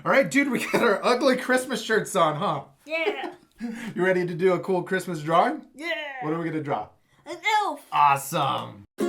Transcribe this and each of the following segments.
All right, dude, we got our ugly Christmas shirts on, huh? Yeah. You ready to do a cool Christmas drawing? Yeah. What are we going to draw? An elf. Awesome. All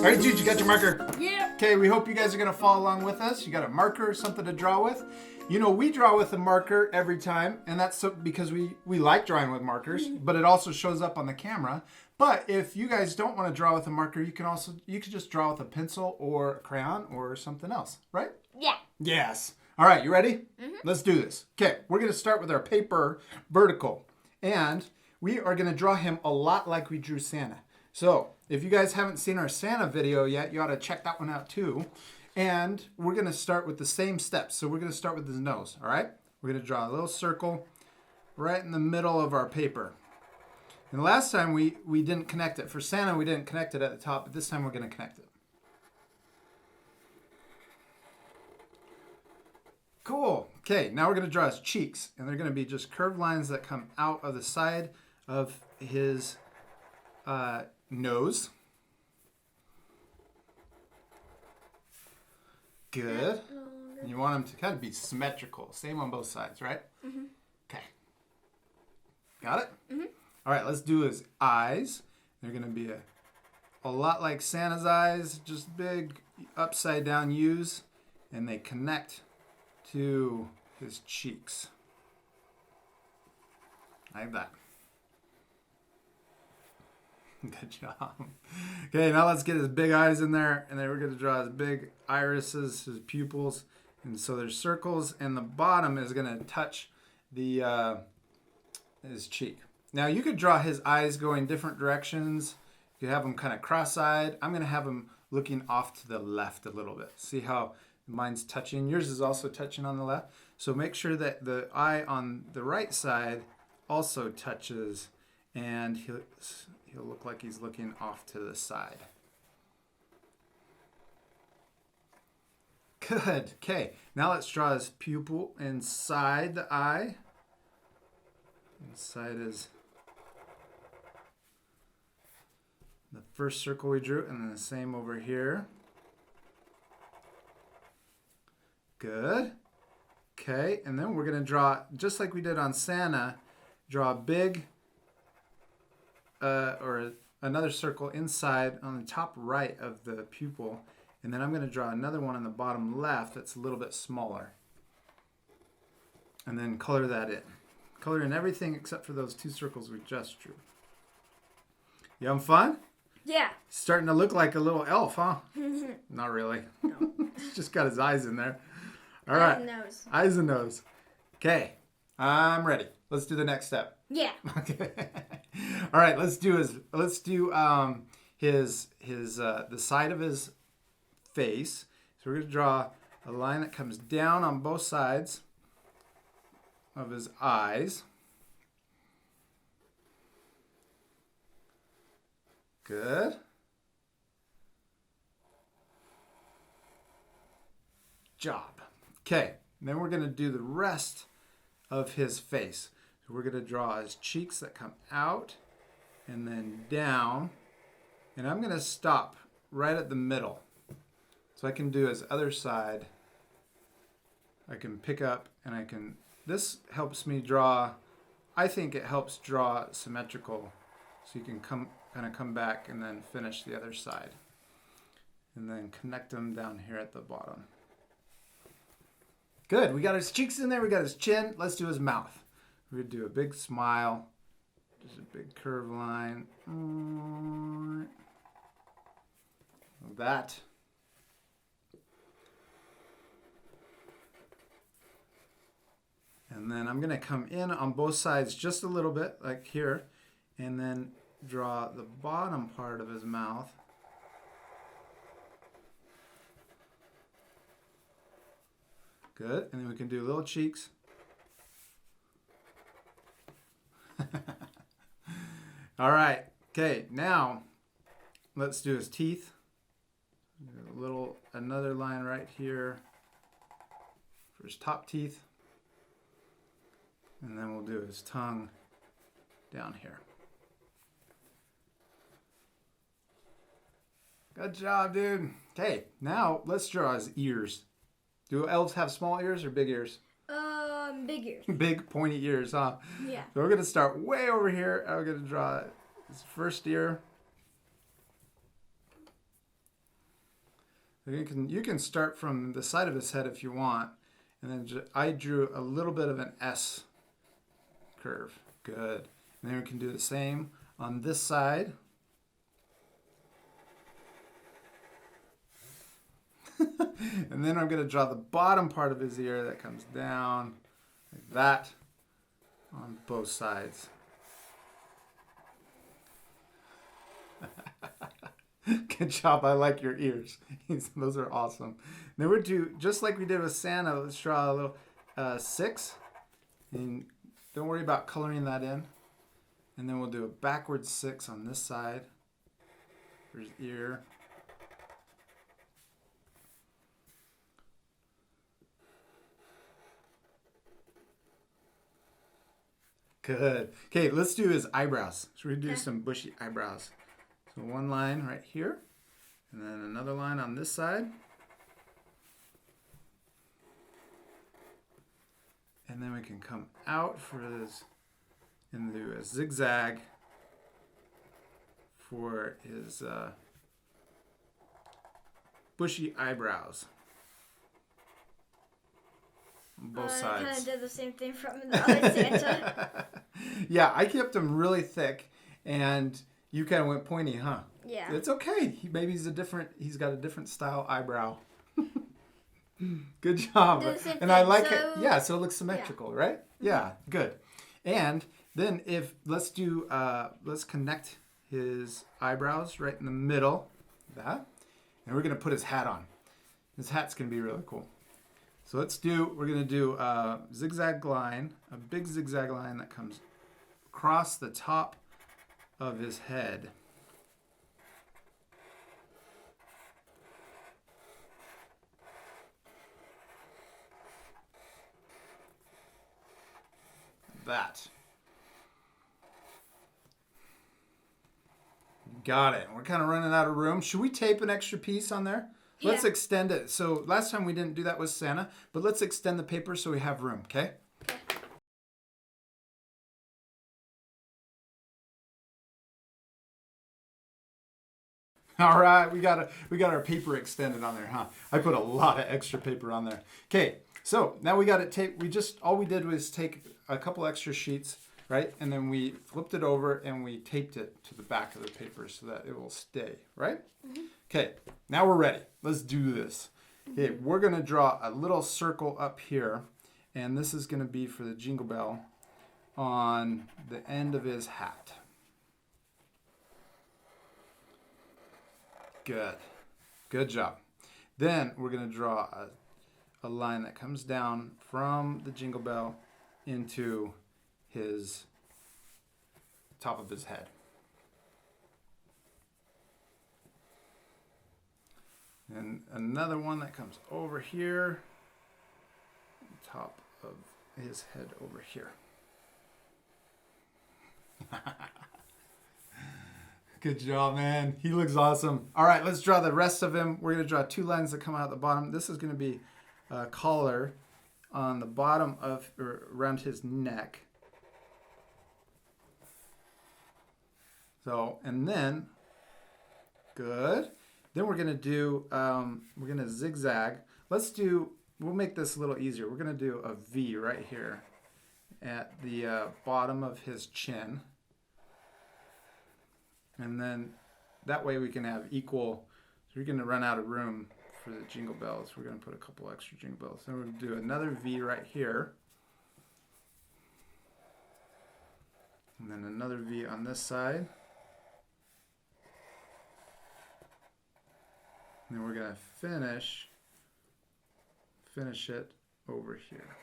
right, dude, you got your marker? Yeah. Okay, we hope you guys are going to follow along with us. You got a marker, something to draw with. You know, we draw with a marker every time, and that's because we like drawing with markers, but it also shows up on the camera. But if you guys don't want to draw with a marker, you could just draw with a pencil or a crayon or something else, right? Yeah. Yes. All right, you ready? Let's do this. Okay, we're going to start with our paper vertical, and we are going to draw him a lot like we drew Santa. So if you guys haven't seen our Santa video yet, you ought to check that one out too. And we're going to start with the same steps. So we're going to start with his nose, all right? We're going to draw a little circle right in the middle of our paper. And last time we didn't connect it. For Santa, we didn't connect it at the top, but this time we're going to connect it. Cool. Okay, now we're going to draw his cheeks. And they're going to be just curved lines that come out of the side of his nose. Good. And you want them to kind of be symmetrical. Same on both sides, right? Mm-hmm. Okay. Got it? Mm-hmm. All right, let's do his eyes. They're going to be a lot like Santa's eyes, just big upside down U's, and they connect to his cheeks. Like that. Good job. Okay, now let's get his big eyes in there, and then we're going to draw his big irises, his pupils, and so there's circles, and the bottom is going to touch the his cheek. Now you could draw his eyes going different directions. You could have them kind of cross-eyed. I'm going to have him looking off to the left a little bit. See how mine's touching? Yours is also touching on the left. So make sure that the eye on the right side also touches, and he'll look like he's looking off to the side. Good. Okay, now let's draw his pupil inside the eye. Inside is the first circle we drew, and then the same over here. Good. Okay, and then we're going to draw, just like we did on Santa, draw a big or another circle inside on the top right of the pupil, and then I'm going to draw another one on the bottom left that's a little bit smaller, and then color that in. Color in everything except for those two circles we just drew. You having fun? Yeah. Starting to look like a little elf, huh? Not really. No. He's just got his eyes in there. All right. Eyes and nose. Eyes and nose. Okay. I'm ready. Let's do the next step. Yeah. Okay. All right. Let's do the side of his face. So we're going to draw a line that comes down on both sides of his eyes. Good. Job. Okay, and then we're going to do the rest of his face. So we're going to draw his cheeks that come out and then down. And I'm going to stop right at the middle. So I can do his other side. I can pick up and I can, this helps me draw, I think it helps draw symmetrical. So you can kind of come back and then finish the other side. And then connect them down here at the bottom. Good. We got his cheeks in there. We got his chin. Let's do his mouth. We're going to do a big smile. Just a big curved line. Like that. And then I'm going to come in on both sides just a little bit, like here. And then draw the bottom part of his mouth. Good. And then we can do little cheeks. All right. Okay, now let's do his teeth. Another line right here for his top teeth. And then we'll do his tongue down here. Good job, dude. Okay, now let's draw his ears. Do elves have small ears or big ears? Big ears. Big pointy ears, huh? Yeah. So we're gonna start way over here. I'm gonna draw his first ear. You can start from the side of his head if you want, and then I drew a little bit of an S curve. Good. And then we can do the same on this side. And then I'm going to draw the bottom part of his ear that comes down like that on both sides. Good job. I like your ears. Those are awesome. Then we'll do, just like we did with Santa, let's draw a little 6. And don't worry about coloring that in. And then we'll do a backwards 6 on this side for his ear. Good. Okay, let's do his eyebrows. So we're going to do some bushy eyebrows. So one line right here, and then another line on this side. And then we can come out for his, and do a zigzag for his bushy eyebrows. On both sides. I kind of did the same thing from the other Santa. Yeah, I kept them really thick, and you kind of went pointy, huh? Yeah. It's okay. Maybe he's got a different style eyebrow. Good job. And I like it. Yeah, so it looks symmetrical, right? Yeah, good. And then let's connect his eyebrows right in the middle, that. And we're going to put his hat on. His hat's going to be really cool. So we're going to do a zigzag line, a big zigzag line that comes across the top of his head. That. Got it. We're kind of running out of room. Should we tape an extra piece on there? Yeah. Let's extend it. So last time we didn't do that with Santa, but let's extend the paper so we have room, okay? All right, we got our paper extended on there, huh? I put a lot of extra paper on there. Okay, so now we got it taped. All we did was take a couple extra sheets, right? And then we flipped it over and we taped it to the back of the paper so that it will stay, right? Mm-hmm. Okay, now we're ready. Let's do this. Okay, we're gonna draw a little circle up here, and this is gonna be for the Jingle Bell on the end of his hat. Good job. Then we're going to draw a line that comes down from the Jingle Bell into his top of his head. And another one that comes over here, top of his head over here. Good job, man. He looks awesome. All right, let's draw the rest of him. We're going to draw 2 lines that come out the bottom. This is going to be a collar on the bottom around his neck. So, and then, good. Then we're going to zigzag. We'll make this a little easier. We're going to do a V right here at the bottom of his chin. And then that way we can have equal, so we're going to run out of room for the Jingle Bells. We're going to put a couple extra Jingle Bells. Then we're going to do another V right here. And then another V on this side. And then we're going to finish it over here.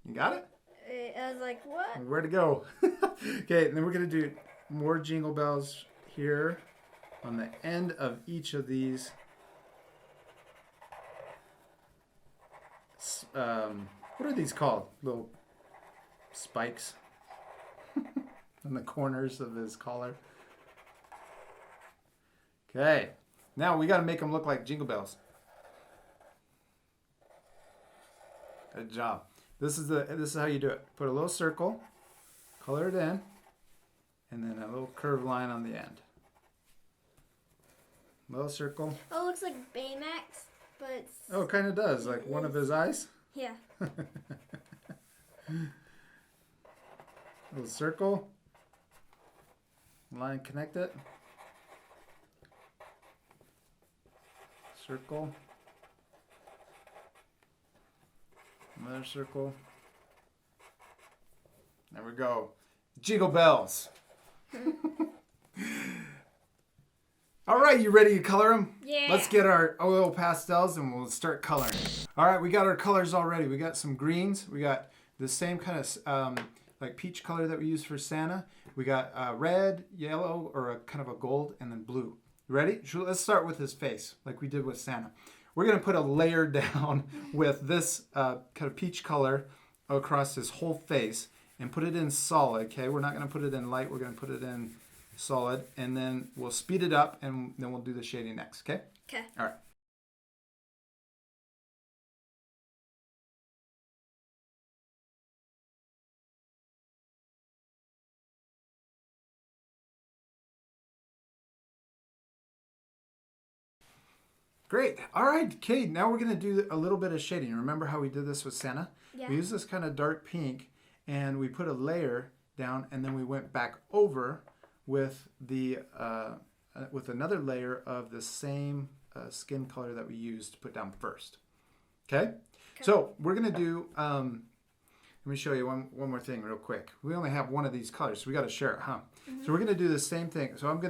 You got it? I was like, what? Where to go? Okay, and then we're going to do more Jingle Bells here on the end of each of these. what are these called? Little spikes in the corners of his collar. Okay, now we got to make them look like Jingle Bells. Good job. This is how you do it. Put a little circle, color it in, and then a little curved line on the end. Little circle. Oh, it looks like Baymax, but it's... Oh, it kind of does, like one of his eyes. Yeah. Little circle. Line, connect it. Circle. Another circle. There we go. Jingle Bells. All right, you ready to color them? Yeah. Let's get our oil pastels and we'll start coloring. All right, we got our colors already. We got some greens. We got the same kind of like peach color that we use for Santa. We got red, yellow, or a kind of a gold, and then blue. You ready? Let's start with his face, like we did with Santa. We're gonna put a layer down with this kind of peach color across his whole face and put it in solid, okay? We're not gonna put it in light, we're gonna put it in solid, and then we'll speed it up and then we'll do the shading next, okay? Okay. All right. Great. All right, Kate, now we're going to do a little bit of shading. Remember how we did this with Santa? Yeah. We used this kind of dark pink, and we put a layer down, and then we went back over with the with another layer of the same skin color that we used to put down first. Okay? So we're going to do, let me show you one more thing real quick. We only have one of these colors, so we got to share it, huh? Mm-hmm. So we're going to do the same thing. So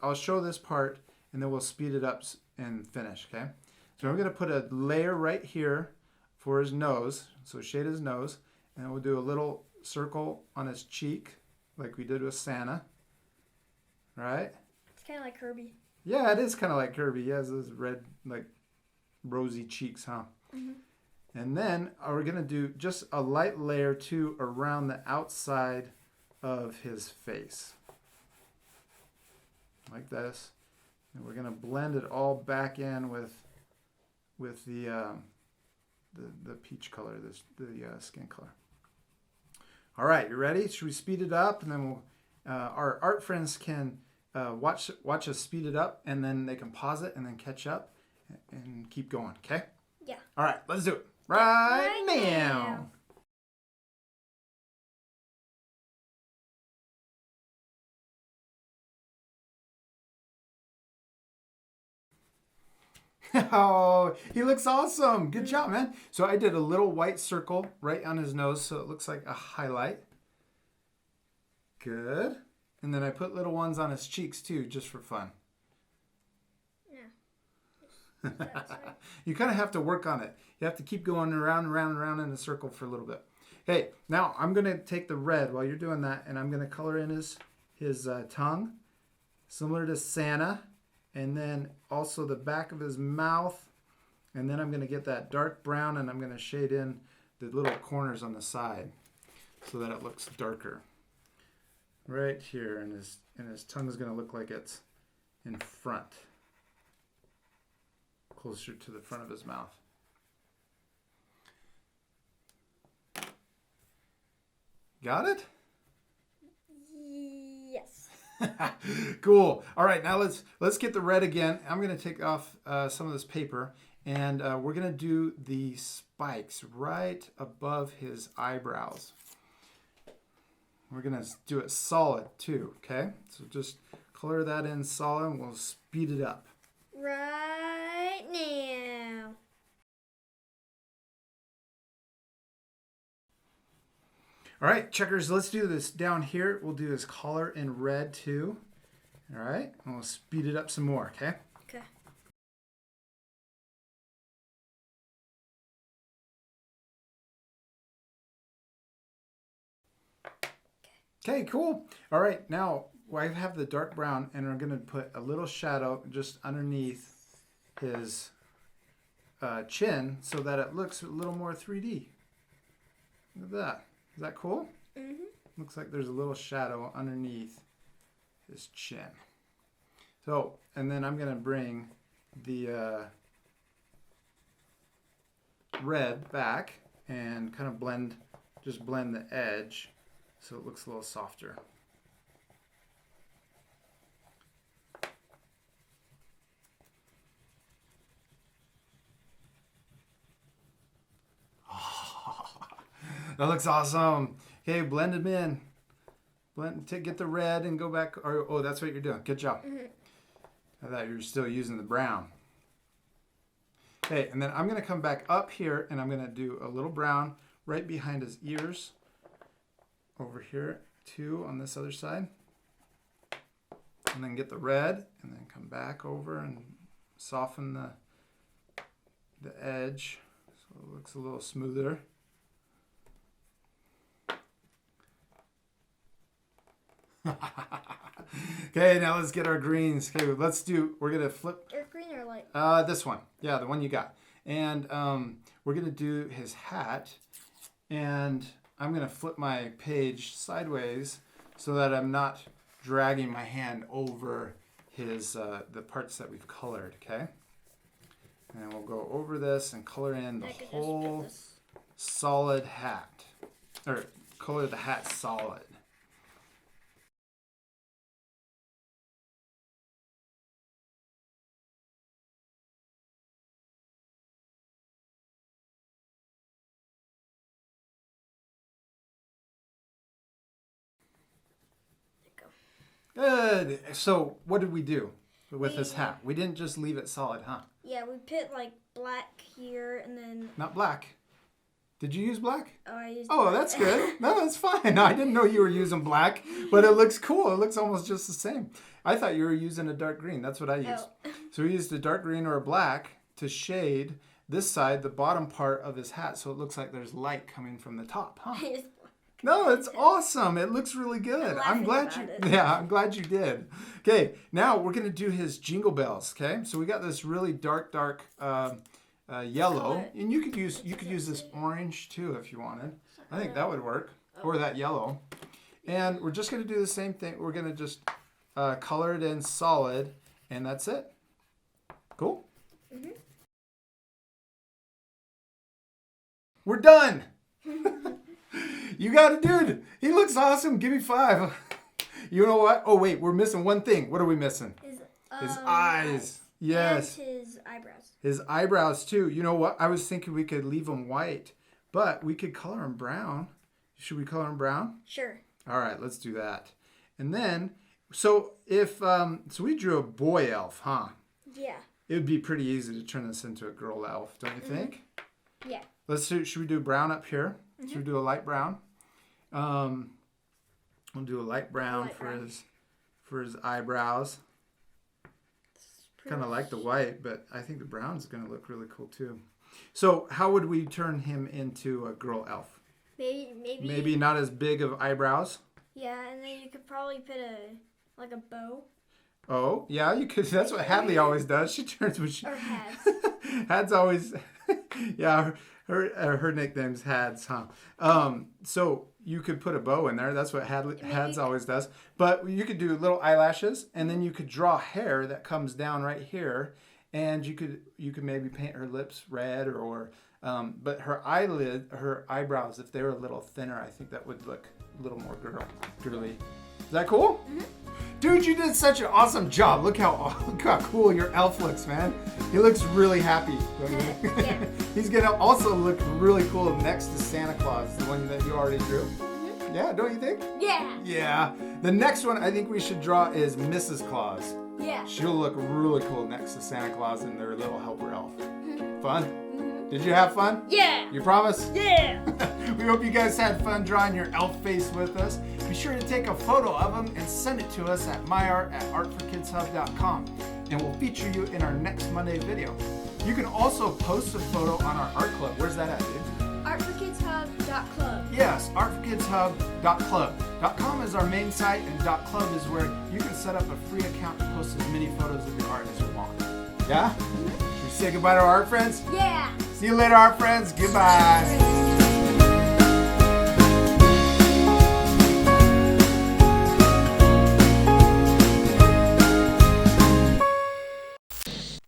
I'll show this part, and then we'll speed it up and finish, okay? So I'm going to put a layer right here for his nose, so shade his nose, and then we'll do a little circle on his cheek, like we did with Santa, right? It's kind of like Kirby. Yeah, it is kind of like Kirby. He has those red, like, rosy cheeks, huh? Mm-hmm. And then we're going to do just a light layer, too, around the outside of his face, like this. And we're going to blend it all back in with the peach color, the skin color. All right, you ready? Should we speed it up? And then we'll, our art friends can watch us speed it up, and then they can pause it and then catch up and keep going, okay? Yeah. All right, let's do it right now. Oh, he looks awesome. Good job, man. So I did a little white circle right on his nose so it looks like a highlight. Good. And then I put little ones on his cheeks too, just for fun. Yeah. You kind of have to work on it. You have to keep going around and around and around in a circle for a little bit. Okay, now I'm going to take the red while you're doing that, and I'm going to color in his tongue, similar to Santa. And then also the back of his mouth. And then I'm going to get that dark brown and I'm going to shade in the little corners on the side so that it looks darker. Right here. And his tongue is going to look like it's in front. Closer to the front of his mouth. Got it? Yes. Cool. All right, now let's get the red again. I'm going to take off some of this paper, and we're going to do the spikes right above his eyebrows. We're going to do it solid too, okay? So just color that in solid, and we'll speed it up. Right now. All right, checkers, let's do this down here. We'll do his collar in red too. All right, and we'll speed it up some more, okay? Okay. Okay, cool. All right, now I have the dark brown, and I'm going to put a little shadow just underneath his chin so that it looks a little more 3D. Look at that. Is that cool? Mm-hmm. Looks like there's a little shadow underneath his chin. So, and then I'm going to bring the red back and kind of blend the edge so it looks a little softer. That looks awesome. Okay, blend them in. Get the red and go back. Oh, that's what you're doing. Good job. Mm-hmm. I thought you were still using the brown. Okay, and then I'm going to come back up here and I'm going to do a little brown right behind his ears. Over here, too, on this other side. And then get the red and then come back over and soften the edge so it looks a little smoother. Okay, now let's get our greens. Okay, we're gonna flip. Dark green or light? This one. Yeah, the one you got. And we're gonna do his hat. And I'm gonna flip my page sideways so that I'm not dragging my hand over his the parts that we've colored, okay? And we'll go over this and color in the whole solid hat. Or color the hat solid. Good. So what did we do with this hat? We didn't just leave it solid, huh? Yeah, we put like black here and then. Not black. Did you use black? Oh, I used. Oh, that's good. No, that's fine. I didn't know you were using black, but it looks cool. It looks almost just the same. I thought you were using a dark green. That's what I used. Oh. So we used a dark green or a black to shade this side, the bottom part of his hat, so it looks like there's light coming from the top, huh? No, it's awesome. It looks really good. I'm glad you did. Okay, now we're gonna do his Jingle Bells. Okay, so we got this really dark yellow, and you could use this orange too if you wanted. I think that would work, or that yellow. And we're just gonna do the same thing. We're gonna just color it in solid, and that's it. Cool. Mm-hmm. We're done. You got it, dude. He looks awesome. Give me 5. You know what? Oh, wait. We're missing one thing. What are we missing? His eyes. Yes. And his eyebrows. His eyebrows, too. You know what? I was thinking we could leave them white, but we could color them brown. Should we color them brown? Sure. All right. Let's do that. And then, so we drew a boy elf, huh? Yeah. It would be pretty easy to turn this into a girl elf, don't you think? Yeah. Should we do brown up here? Mm-hmm. Should we do a light brown? We'll do a light brown for his eyebrows. Kind of like the white, but I think the brown's going to look really cool too. So how would we turn him into a girl elf? Maybe not as big of eyebrows. Yeah, and then you could probably put a bow. Oh, yeah, you could. That's what Hadley always does. She turns when she. Or Hads. Had's always. Yeah, her nickname's Hads, huh? So you could put a bow in there. That's what Hads always does. But you could do little eyelashes, and then you could draw hair that comes down right here, and you could maybe paint her lips red but her eyebrows, if they were a little thinner, I think that would look a little more girly. Is that cool? Mm-hmm. Dude, you did such an awesome job. Look how cool your elf looks, man. He looks really happy. Yeah. He's going to also look really cool next to Santa Claus, the one that you already drew. Mm-hmm. Yeah, don't you think? Yeah. Yeah. The next one I think we should draw is Mrs. Claus. Yeah. She'll look really cool next to Santa Claus and their little helper elf. Mm-hmm. Fun? Mm-hmm. Did you have fun? Yeah. You promise? Yeah. We hope you guys had fun drawing your elf face with us. Be sure to take a photo of them and send it to us at myart@artforkidshub.com, and we'll feature you in our next Monday video. You can also post a photo on our art club. Where's that at, dude? artforkidshub.club. Yes, artforkidshub.club. .com is our main site, and .club is where you can set up a free account to post as many photos of your art as you want. Yeah? Mm-hmm. Should we say goodbye to our art friends? Yeah. See you later, art friends. Goodbye.